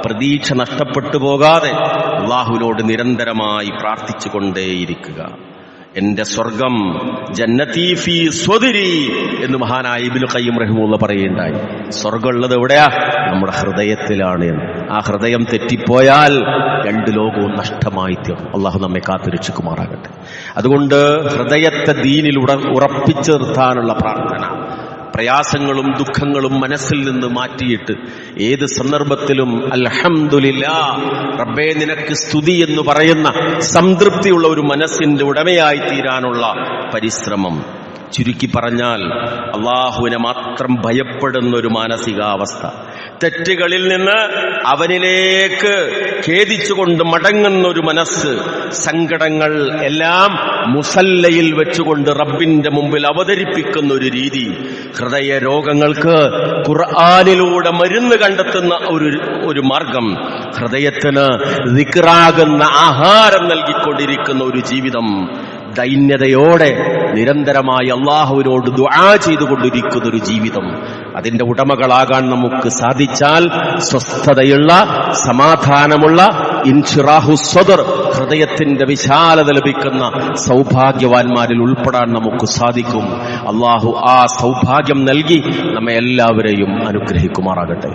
പ്രതീക്ഷ നഷ്ടപ്പെട്ടു പോകാതെ അല്ലാഹുവിനോട് നിരന്തരമായി പ്രാർത്ഥിച്ചുകൊണ്ടേയിരിക്കുക. എന്റെ സ്വർഗം ജന്നതി ഫീ സ്വദ്രി എന്ന് മഹാനായ ഇബ്നു ഖയ്യിം റഹിമഹുല്ലാഹ് പറയുകയുണ്ടായി. സ്വർഗം ഉള്ളത് എവിടെയാ? നമ്മുടെ ഹൃദയത്തിലാണ് എന്ന്. ആ ഹൃദയം തെറ്റിപ്പോയാൽ രണ്ട് ലോകവും നഷ്ടമായി തീർന്നു. അള്ളാഹു നമ്മെ കാത്തുരക്ഷിക്കുമാറാകട്ടെ. അതുകൊണ്ട് ഹൃദയത്തെ ദീനിൽ ഉറപ്പിച്ചു നിർത്താനുള്ള പ്രാർത്ഥന, പ്രയാസങ്ങളും ദുഃഖങ്ങളും മനസ്സിൽ നിന്ന് മാറ്റിയിട്ട് ഏത് സന്ദർഭത്തിലും അൽഹംദുലില്ലാഹ് റബ്ബേ നിനക്ക് സ്തുതി എന്ന് പറയുന്ന സംതൃപ്തിയുള്ള ഒരു മനസ്സിന്റെ ഉടമയായി തീരാനുള്ള പരിശ്രമം. ചുരുക്കി പറഞ്ഞാൽ അള്ളാഹുവിനെ മാത്രം ഭയപ്പെടുന്ന ഒരു മാനസികാവസ്ഥ, തെറ്റുകളിൽ നിന്ന് അവനിലേക്ക് ഖേദിച്ചുകൊണ്ട് മടങ്ങുന്ന ഒരു മനസ്സ്, സങ്കടങ്ങൾ എല്ലാം മുസല്ലയിൽ വെച്ചുകൊണ്ട് റബ്ബിന്റെ മുമ്പിൽ അവതരിപ്പിക്കുന്ന ഒരു രീതി, ഹൃദയ രോഗങ്ങൾക്ക് ഖുർആനിലൂടെ മരുന്ന് കണ്ടെത്തുന്ന ഒരു മാർഗം, ഹൃദയത്തിന് ദിക്റാകുന്ന ആഹാരം നൽകിക്കൊണ്ടിരിക്കുന്ന ഒരു ജീവിതം, ദൈന്യതയോടെ നിരന്തരമായി അള്ളാഹുവിനോട് ദുആ ചെയ്തുകൊണ്ടിരിക്കുന്ന ഒരു ജീവിതം, അതിന്റെ ഉടമകളാകാൻ നമുക്ക് സാധിച്ചാൽ സ്വസ്ഥതയുള്ള, സമാധാനമുള്ള, ഇൻഷിറാഹു സ്വദർ, ഹൃദയത്തിന്റെ വിശാലത ലഭിക്കുന്ന സൗഭാഗ്യവാന്മാരിൽ ഉൾപ്പെടാൻ നമുക്ക് സാധിക്കും. അള്ളാഹു ആ സൗഭാഗ്യം നൽകി നമ്മെ എല്ലാവരെയും അനുഗ്രഹിക്കുമാറാകട്ടെ.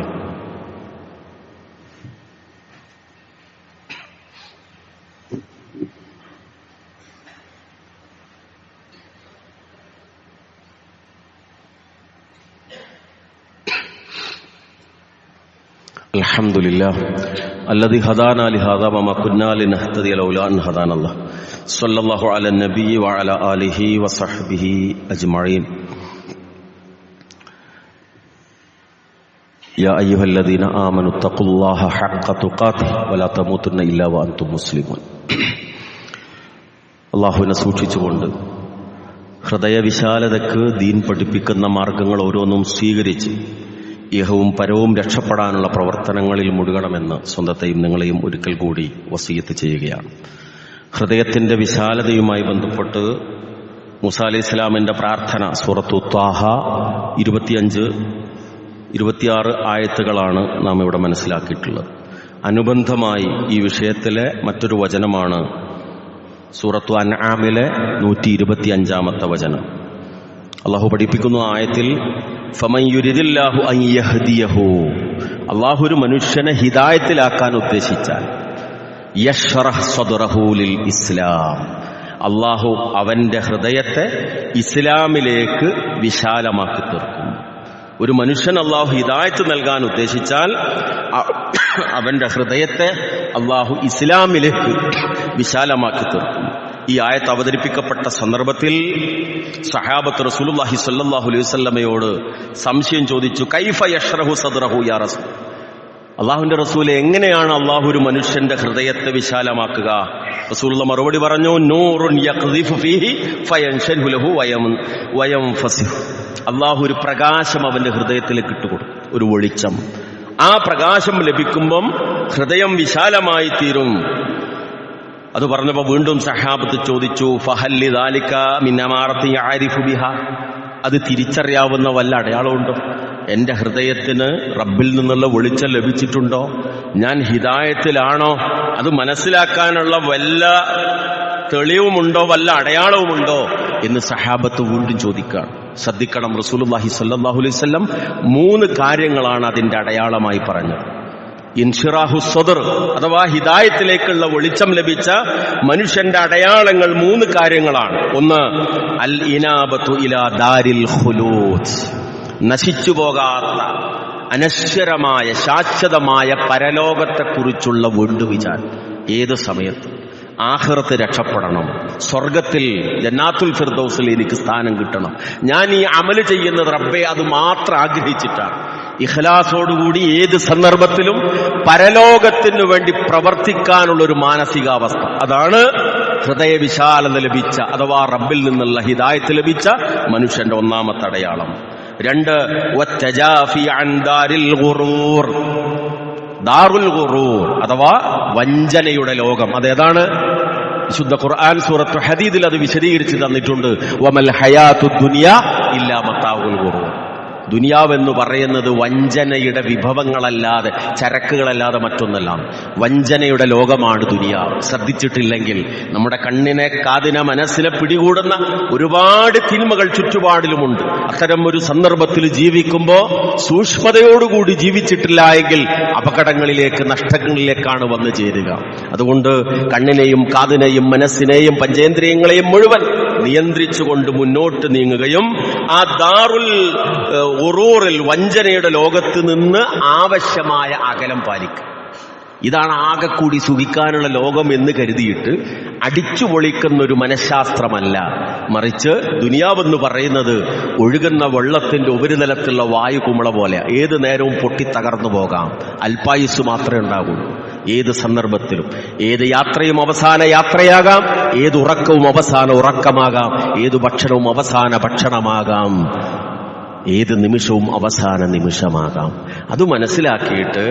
അൽഹംദുലില്ലാഹ് അല്ലദീ ഹദാനാ ലിഹാദാ വമാ കുന്നാ ലിനഹ്തദിയ ലൗലാ അൻ ഹദാനല്ലാഹ് സ്വല്ലല്ലാഹു അലാ നബിയ്യി വഅലാ ആലിഹി വസഹ്ബിഹി അജ്മഈൻ. യാ അയ്യുഹല്ലദീന ആമനു തഖുല്ലാഹ ഹഖ്ക തുഖാതിഹി വലാ തമൂതുന്ന ഇല്ലാ വഅൻതും മുസ്ലിമൂൻ. അല്ലാഹുവിനെ സൂക്ഷിച്ചുകൊണ്ട് ഹൃദയവിശാലതയ്ക്ക് ദീൻ പഠിപ്പിക്കുന്ന മാർഗങ്ങൾ ഓരോന്നും സ്വീകരിച്ച് ഇഹവും പരവും രക്ഷപ്പെടാനുള്ള പ്രവർത്തനങ്ങളിൽ മുഴുകണമെന്ന് സ്വന്തത്തെയും നിങ്ങളെയും ഒരിക്കൽ കൂടി വസിയത്ത് ചെയ്യുകയാണ്. ഹൃദയത്തിന്റെ വിശാലതയുമായി ബന്ധപ്പെട്ട് മൂസാ അലൈഹി ഇസ്ലാമിന്റെ പ്രാർത്ഥന സൂറത്തു ത്വാഹ 25-26 ആയത്തുകളാണ് നാം ഇവിടെ മനസ്സിലാക്കിയിട്ടുള്ളത്. അനുബന്ധമായി ഈ വിഷയത്തിലെ മറ്റൊരു വചനമാണ് സൂറത്തു അൻആമിലെ 125-ാമത്തെ വചനം. അള്ളാഹു പഠിപ്പിക്കുന്ന ആയത്തിൽ ഫമൻ യുരിദില്ലാഹു അൻ യഹ്ദിയഹു, അള്ളാഹു ഒരു മനുഷ്യനെ ഹിദായത്തിലാക്കാൻ ഉദ്ദേശിച്ചാൽ യശ്റഹ് സദ്റഹു ലിൽ ഇസ്ലാം, അള്ളാഹു അവന്റെ ഹൃദയത്തെ ഇസ്ലാമിലേക്ക് വിശാലമാക്കി തീർക്കും. ഒരു മനുഷ്യൻ അള്ളാഹു ഹിദായത്ത് നൽകാൻ ഉദ്ദേശിച്ചാൽ അവന്റെ ഹൃദയത്തെ അള്ളാഹു ഇസ്ലാമിലേക്ക് വിശാലമാക്കി തീർക്കും. ഈ ആയത്ത് അവതരിപ്പിക്കപ്പെട്ട സന്ദർഭത്തിൽ സഹാബത്ത് റസൂലുള്ളാഹി സ്വല്ലല്ലാഹു അലൈഹി വസല്ലമയോട് സംശയം ചോദിച്ചു, കൈഫ യശ്റഹു സദ്റഹു യാ റസൂൽ, അള്ളാഹുവിന്റെ റസൂലെ എങ്ങനെയാണ് അള്ളാഹു ഒരു മനുഷ്യന്റെ ഹൃദയത്തെ വിശാലമാക്കുക? റസൂലുള്ള മറുപടി പറഞ്ഞു, നൂറുൻ യഖ്ദിഫു ഫീഹി ഫയൻശറഹു ലഹു വയൻഫസിഹു, അള്ളാഹു ഒരു പ്രകാശം അവന്റെ ഹൃദയത്തിലേക്ക് ഇട്ടുകൊടുക്കും, ഒരു വെളിച്ചം. ആ പ്രകാശം ലഭിക്കുമ്പം ഹൃദയം വിശാലമായി തീരും. അത് പറഞ്ഞപ്പോൾ വീണ്ടും സഹാബത്ത് ചോദിച്ചു, ഫഹല്ലി ദാലിക മിൻ അമാറത്തി യഅരിഫു ബിഹാ, അത് തിരിച്ചറിയാവുന്ന വല്ല അടയാളമുണ്ടോ? എന്റെ ഹൃദയത്തിന് റബ്ബിൽ നിന്നുള്ള വെളിച്ചം ലഭിച്ചിട്ടുണ്ടോ? ഞാൻ ഹിദായത്തിലാണോ? അത് മനസ്സിലാക്കാനുള്ള വല്ല തെളിവുമുണ്ടോ, വല്ല അടയാളവുമുണ്ടോ എന്ന് സഹാബത്ത് വീണ്ടും ചോദിക്കുകയാണ്. ശ്രദ്ധിക്കണം, റസൂലുള്ളാഹി സ്വല്ലല്ലാഹു അലൈഹി വസല്ലം 3 കാര്യങ്ങളാണ് അതിന്റെ അടയാളമായി പറഞ്ഞത്. ഇൻഷിറാഹു സദ്ർ അഥവാ ഹിദായത്തിലേക്കുള്ള വെളിച്ചം ലഭിച്ച മനുഷ്യന്റെ അടയാളങ്ങൾ 3 കാര്യങ്ങളാണ്. ഒന്ന്, അൽ ഇനാബത്തു ഇലാ ദാരിൽ ഖുലൂദ്, നശിച്ചു പോകാത്ത അനശ്വരമായ ശാശ്വതമായ പരലോകത്തെക്കുറിച്ചുള്ള വീണ്ടുവിചാരം. ഏത് സമയത്ത് ആഖിറത്ത് രക്ഷപ്പെടണം, സ്വർഗത്തിൽ ജന്നാത്തുൽ ഫിർദൗസിൽ എനിക്ക് സ്ഥാനം കിട്ടണം, ഞാൻ ഈ അമല് ചെയ്യുന്നത് റബ്ബേ അത് മാത്രം ആഗ്രഹിച്ചിട്ടാണ്. ഇഖ്ലാസോടുകൂടി ഏത് സന്ദർഭത്തിലും പരലോകത്തിനു വേണ്ടി പ്രവർത്തിക്കാനുള്ളൊരു മാനസികാവസ്ഥ, അതാണ് ഹൃദയവിശാലത ലഭിച്ച അഥവാ റബ്ബിൽ നിന്നുള്ള ഹിദായത്ത് ലഭിച്ച മനുഷ്യന്റെ ഒന്നാമത്തെ അടയാളം. 2, വത്തജാഫി അൻ ദാരിൽ ഗുറൂർ, ദാറുൽ ഗുറൂർ അഥവാ വഞ്ചനയുടെ ലോകം. അതേതാണ്? വിശുദ്ധ ഖുർആൻ സൂറത്തു ഹദീദിൽ അത് വിശദീകരിച്ച് തന്നിട്ടുണ്ട്. വമൽ ഹയാത്തു ദുനിയ ഇല്ലാ മത്താഉൽ ഗുറൂർ, ദുനിയാവെന്ന് പറയുന്നത് വഞ്ചനയുടെ വിഭവങ്ങളല്ലാതെ, ചരക്കുകളല്ലാതെ മറ്റൊന്നല്ല. വഞ്ചനയുടെ ലോകമാണ് ദുനിയാവ്. ശ്രദ്ധിച്ചിട്ടില്ലെങ്കിൽ നമ്മുടെ കണ്ണിനെ, കാതിനെ, മനസ്സിനെ പിടികൂടുന്ന ഒരുപാട് തിന്മകൾ ചുറ്റുപാടിലുമുണ്ട്. അത്തരം ഒരു സന്ദർഭത്തിൽ ജീവിക്കുമ്പോൾ സൂക്ഷ്മതയോടുകൂടി ജീവിച്ചിട്ടില്ല എങ്കിൽ അപകടങ്ങളിലേക്ക്, നഷ്ടങ്ങളിലേക്കാണ് വന്നു ചേരുക. അതുകൊണ്ട് കണ്ണിനെയും കാതിനെയും മനസ്സിനെയും പഞ്ചേന്ദ്രിയങ്ങളെയും മുഴുവൻ നിയന്ത്രിച്ചുകൊണ്ട് മുന്നോട്ട് നീങ്ങുകയും ആ ദാറുൽ ഗുറൂറിൽ വഞ്ചനയുടെ ലോകത്ത് നിന്ന് ആവശ്യമായ അകലം പാലിക്കുക. ഇതാണ് ആകെ കൂടി സുഖിക്കാനുള്ള ലോകം എന്ന് കരുതിയിട്ട് അടിച്ചു പൊളിക്കുന്ന ഒരു മനഃശാസ്ത്രമല്ല, മറിച്ച് ദുനിയാവെന്ന് പറയുന്നത് ഒഴുകുന്ന വെള്ളത്തിന്റെ ഉപരിതലത്തിലുള്ള വായുകുമിള പോലെ ഏത് നേരവും പൊട്ടിത്തകർന്നു പോകാം. അല്പായുസ് മാത്രമേ ഉണ്ടാകുള്ളൂ. ഏത് സന്ദർഭത്തിലും ഏത് യാത്രയും അവസാന യാത്രയാകാം, ഏത് ഉറക്കവും അവസാന ഉറക്കമാകാം, ഏത് ഭക്ഷണവും അവസാന ഭക്ഷണമാകാം, ഏത് നിമിഷവും അവസാന നിമിഷമാകാം. അത് മനസ്സിലാക്കിയിട്ട്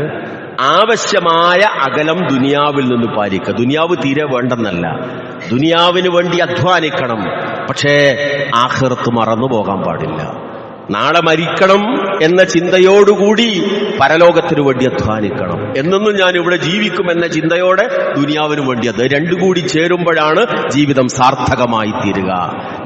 ആവശ്യമായ അകലം ദുനിയാവിൽ നിന്ന് പാലിക്കുക. ദുനിയാവ് തീരെ വേണ്ടെന്നല്ല, ദുനിയാവിന് വേണ്ടി അധ്വാനിക്കണം, പക്ഷേ ആഖിറത്ത് മറന്നു പോകാൻ പാടില്ല. നാളെ മരിക്കണം എന്ന ചിന്തയോടുകൂടി പരലോകത്തിനു വേണ്ടി അധ്വാനിക്കണം. എന്നെന്നും ഞാൻ ഇവിടെ ജീവിക്കുമെന്ന ചിന്തയോടെ ദുനിയാവിനു വേണ്ടി അത് രണ്ടും കൂടി ചേരുമ്പോഴാണ് ജീവിതം സാർത്ഥകമായി തീരുക.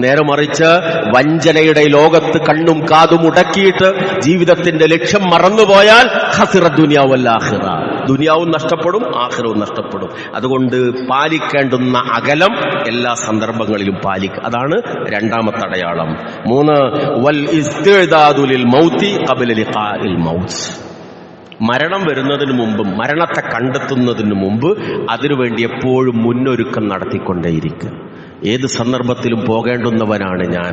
നേരെ മറിച്ച് വഞ്ചനയുടെ ലോകത്ത് കണ്ണും കാതും ഉടക്കിയിട്ട് ജീവിതത്തിന്റെ ലക്ഷ്യം മറന്നുപോയാൽ ഖസിറ ദുനിയാവൽ ആഖിറ, ദുനിയാവും നഷ്ടപ്പെടും ആഖിറവും നഷ്ടപ്പെടും. അതുകൊണ്ട് പാലിക്കേണ്ടുന്ന അകലം എല്ലാ സന്ദർഭങ്ങളിലും പാലിക്കുക. അതാണ് രണ്ടാമത്തെ അടയാളം. 3 വൽ ഇസ്തിഅദാദു ലിൽ മൗതി ഖബ്ല ലിഖാഇൽ മൗത്ത്. മരണം വരുന്നതിന് മുമ്പും മരണത്തെ കണ്ടെത്തുന്നതിന് മുമ്പ് അതിനുവേണ്ടി എപ്പോഴും മുന്നൊരുക്കം നടത്തിക്കൊണ്ടേയിരിക്കുക. ഏത് സന്ദർഭത്തിലും പോകേണ്ടുന്നവനാണ് ഞാൻ.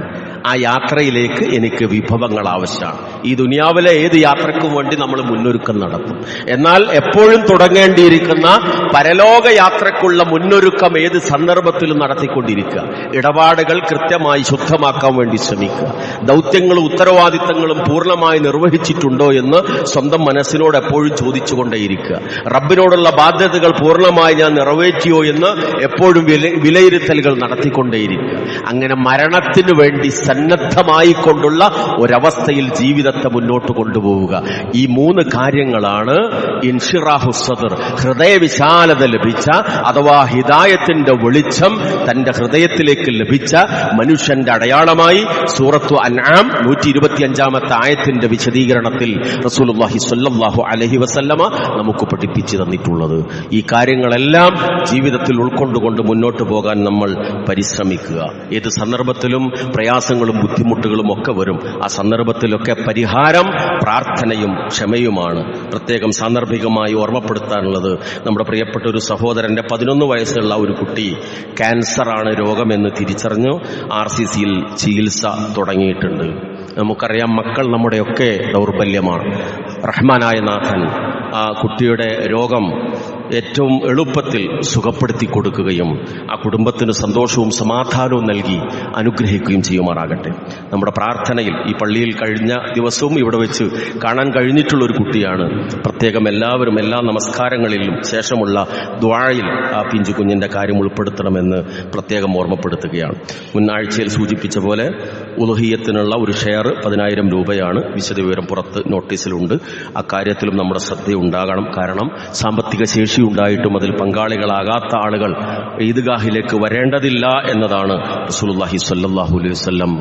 ആ യാത്രയിലേക്ക് എനിക്ക് വിഭവങ്ങൾ ആവശ്യമാണ്. ഈ ദുനിയാവിലെ ഏത് യാത്രക്കും വേണ്ടി നമ്മൾ മുന്നൊരുക്കം നടത്തും. എന്നാൽ എപ്പോഴും തുടങ്ങേണ്ടിയിരിക്കുന്ന പരലോക യാത്രക്കുള്ള മുന്നൊരുക്കം ഏത് സന്ദർഭത്തിലും നടത്തിക്കൊണ്ടിരിക്കുക. ഇടപാടുകൾ കൃത്യമായി ശുദ്ധമാക്കാൻ വേണ്ടി ശ്രമിക്കുക. ദൗത്യങ്ങളും ഉത്തരവാദിത്തങ്ങളും പൂർണ്ണമായി നിർവഹിച്ചിട്ടുണ്ടോ എന്ന് സ്വന്തം മനസ്സിനോട് എപ്പോഴും ചോദിച്ചുകൊണ്ടേയിരിക്കുക. റബ്ബിനോടുള്ള ബാധ്യതകൾ പൂർണ്ണമായി ഞാൻ നിറവേറ്റിയോ എന്ന് എപ്പോഴും വിലയിരുത്തലുകൾ നടത്തിക്കൊണ്ടേയിരിക്കുക. അങ്ങനെ മരണത്തിനു വേണ്ടി സന്നദ്ധമായിക്കൊണ്ടുള്ള ഒരവസ്ഥയിൽ ജീവിതത്തെ മുന്നോട്ട് കൊണ്ടുപോവുക. ഈ 3 കാര്യങ്ങളാണ് ഇൻഷിറാഹു സദർ, ഹൃദയവിശാലത ലഭിച്ച അഥവാ ഹിദായത്തിന്റെ വെളിച്ചം തന്റെ ഹൃദയത്തിലേക്ക് ലഭിച്ച മനുഷ്യന്റെ അടയാളമായി സൂറത്തു അൻആം 125-ാമത്തെ ആയത്തിന്റെ വിശദീകരണത്തിൽ റസൂലുള്ളാഹി സ്വല്ലല്ലാഹു അലൈഹി വസല്ലമ നമുക്ക് പഠിപ്പിച്ചു തന്നിട്ടുള്ളത്. ഈ കാര്യങ്ങളെല്ലാം ജീവിതത്തിൽ ഉൾക്കൊണ്ടുകൊണ്ട് മുന്നോട്ട് പോകാൻ നമ്മൾ പരിശ്രമിക്കുക. ഏത് സന്ദർഭത്തിലും പ്രയാസങ്ങളും ബുദ്ധിമുട്ടുകളും ഒക്കെ വരും. ആ സന്ദർഭത്തിലൊക്കെ പരിഹാരം പ്രാർത്ഥനയും ക്ഷമയുമാണ്. പ്രത്യേകം സാന്ദർഭികമായി ഓർമ്മപ്പെടുത്താനുള്ളത്, നമ്മുടെ പ്രിയപ്പെട്ട ഒരു സഹോദരന്റെ 11 വയസ്സുള്ള ഒരു കുട്ടി ക്യാൻസറാണ് രോഗമെന്ന് തിരിച്ചറിഞ്ഞു RCCയിൽ ചികിത്സ തുടങ്ങിയിട്ടുണ്ട്. നമുക്കറിയാം, മക്കൾ നമ്മുടെയൊക്കെ ദൗർബല്യമാണ്. റഹ്മാനായ നാഥൻ ആ കുട്ടിയുടെ രോഗം ഏറ്റവും എളുപ്പത്തിൽ സുഖപ്പെടുത്തി കൊടുക്കുകയും ആ കുടുംബത്തിന് സന്തോഷവും സമാധാനവും നൽകി അനുഗ്രഹിക്കുകയും ചെയ്യുമാറാകട്ടെ. നമ്മുടെ പ്രാർത്ഥനയിൽ ഈ പള്ളിയിൽ കഴിഞ്ഞ ദിവസവും ഇവിടെ വെച്ച് കാണാൻ കഴിഞ്ഞിട്ടുള്ള ഒരു കുട്ടിയാണ്. പ്രത്യേകം എല്ലാവരും എല്ലാ നമസ്കാരങ്ങളിലും ശേഷമുള്ള ദുആയിൽ ആ പിഞ്ചു കുഞ്ഞിന്റെ കാര്യം ഉൾപ്പെടുത്തണമെന്ന് പ്രത്യേകം ഓർമ്മപ്പെടുത്തുകയാണ്. മുന്നാഴ്ചയിൽ സൂചിപ്പിച്ച പോലെ ഉളുഹിയത്തിനുള്ള ഒരു ഷെയർ 10,000 രൂപയാണ്. വിശദവിവരം പുറത്ത് നോട്ടീസിലുണ്ട്. അക്കാര്യത്തിലും നമ്മുടെ ശ്രദ്ധയുണ്ടാകണം. കാരണം സാമ്പത്തിക ശേഷി ഉണ്ടായിട്ടും അതിൽ പങ്കാളികളാകാത്ത ആളുകൾ ഈദ്ഗാഹിലേക്ക് വരേണ്ടതില്ല എന്നതാണ് റസൂലുള്ളാഹി സ്വല്ലല്ലാഹു അലൈഹി വസല്ലം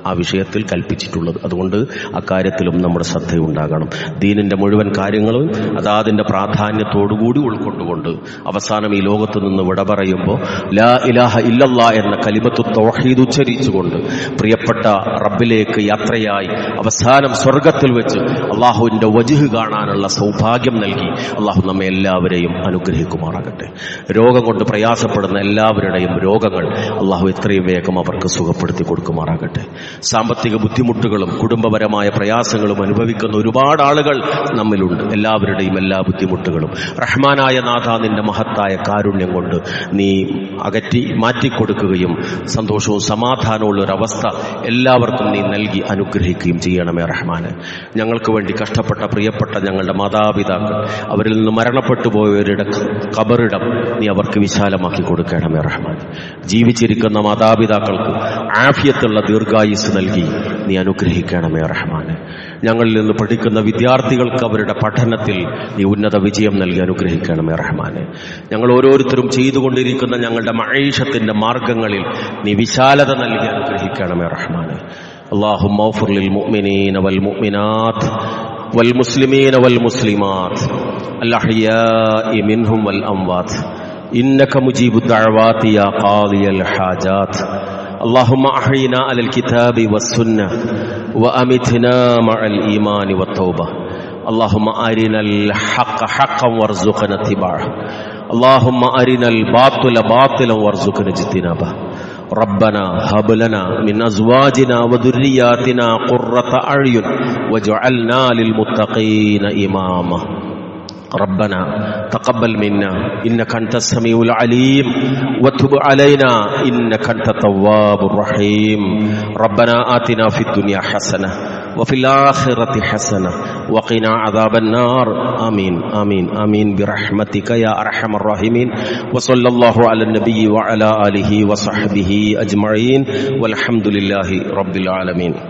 ആ വിഷയത്തിൽ കൽപ്പിച്ചിട്ടുള്ളത്. അതുകൊണ്ട് അക്കാര്യത്തിലും നമ്മുടെ ശ്രദ്ധയുണ്ടാകണം. ദീനിന്റെ മുഴുവൻ കാര്യങ്ങളും അതാതിന്റെ പ്രാധാന്യത്തോടുകൂടി ഉൾക്കൊണ്ടുകൊണ്ട് അവസാനം ഈ ലോകത്ത് നിന്ന് വിട പറയുമ്പോൾ ലാ ഇലാഹ ഇല്ലല്ലാ എന്ന കലിമത്തു തൗഹീദ് ഉച്ചരിച്ചുകൊണ്ട് പ്രിയപ്പെട്ട റബ്ബിലേക്ക് യാത്രയായി അവസാനം സ്വർഗത്തിൽ വെച്ച് അള്ളാഹുവിന്റെ വജ്ഹ് കാണാനുള്ള സൗഭാഗ്യം നൽകി അള്ളാഹു നമ്മെ എല്ലാവരെയും അനുഗ്രഹിക്കുമാറാകട്ടെ. രോഗം കൊണ്ട് പ്രയാസപ്പെടുന്ന എല്ലാവരുടെയും രോഗങ്ങൾ അള്ളാഹു എത്രയും വേഗം അവർക്ക് സുഖപ്പെടുത്തി കൊടുക്കുമാറാകട്ടെ. സാമ്പത്തിക ബുദ്ധിമുട്ടുകളും കുടുംബപരമായ പ്രയാസങ്ങളും അനുഭവിക്കുന്ന ഒരുപാട് ആളുകൾ നമ്മിലുണ്ട്. എല്ലാവരുടെയും എല്ലാ ബുദ്ധിമുട്ടുകളും റഹ്മാനായ നാഥ നിന്റെ മഹത്തായ കാരുണ്യം കൊണ്ട് നീ അകറ്റി മാറ്റിക്കൊടുക്കുകയും സന്തോഷവും സമാധാനമുള്ള ഒരവസ്ഥ എല്ലാവർക്കും നീ നൽകി അനുഗ്രഹിക്കുകയും ചെയ്യണമേ റഹ്മാനെ. ഞങ്ങൾക്ക് വേണ്ടി കഷ്ടപ്പെട്ട പ്രിയപ്പെട്ട ഞങ്ങളുടെ മാതാപിതാക്കൾ, അവരിൽ നിന്ന് മരണപ്പെട്ടു പോയവരുടെ ഖബറിടം നീ അവർക്ക് വിശാലമാക്കി കൊടുക്കണമേ റഹ്മാൻ. ജീവിച്ചിരിക്കുന്ന മാതാപിതാക്കൾക്ക് ആഫിയത്തുള്ള ദീർഘായുസ് നൽകി നീ അനുഗ്രഹിക്കണമേ റഹ്മാനെ. ഞങ്ങളിൽ നിന്ന് പഠിക്കുന്ന വിദ്യാർത്ഥികൾക്ക് അവരുടെ പഠനത്തിൽ നീ ഉന്നത വിജയം നൽകി അനുഗ്രഹിക്കണമേ റഹ്മാനെ. ഞങ്ങൾ ഓരോരുത്തരും ചെയ്തുകൊണ്ടിരിക്കുന്ന ഞങ്ങളുടെ മഈശത്തിന്റെ മാർഗങ്ങളിൽ നീ വിശാലത നൽകി അനുഗ്രഹിക്കണമേ റഹ്മാനെ. അല്ലാഹുമ്മ ഗ്ഫിർ ലിൽ മുഅ്മിനീന വൽ മുഅ്മിനാത്ത് വൽ മുസ്ലിമീന വൽ മുസ്ലിമാത്ത് അൽ അഹ്യാഇ മിൻഹും വൽ അംവാത്ത് ഇന്നക മുജീബുദ് ദഅവാതി യാ ഖാദിയൽ ഹാജാത്ത്. اللهم أحينا على الكتاب والسنة وأمتنا مع الإيمان والتوبة. اللهم أرنا الحق حقا وارزقنا اتباعه. اللهم أرنا الباطل باطلا وارزقنا اجتنابه. ربنا هب لنا من أزواجنا وذرياتنا قرة أعين واجعلنا للمتقين إماما. ربنا تقبل منا إنك أنت السميع العليم وتب علينا إنك أنت التواب الرحيم. ربنا آتنا في الدنيا حسنة وفي الآخرة حسنة وقنا عذاب النار. آمين آمين آمين برحمتك يا أرحم الراحمين. وصلى الله على النبي وعلى آله وصحبه أجمعين والحمد لله رب العالمين.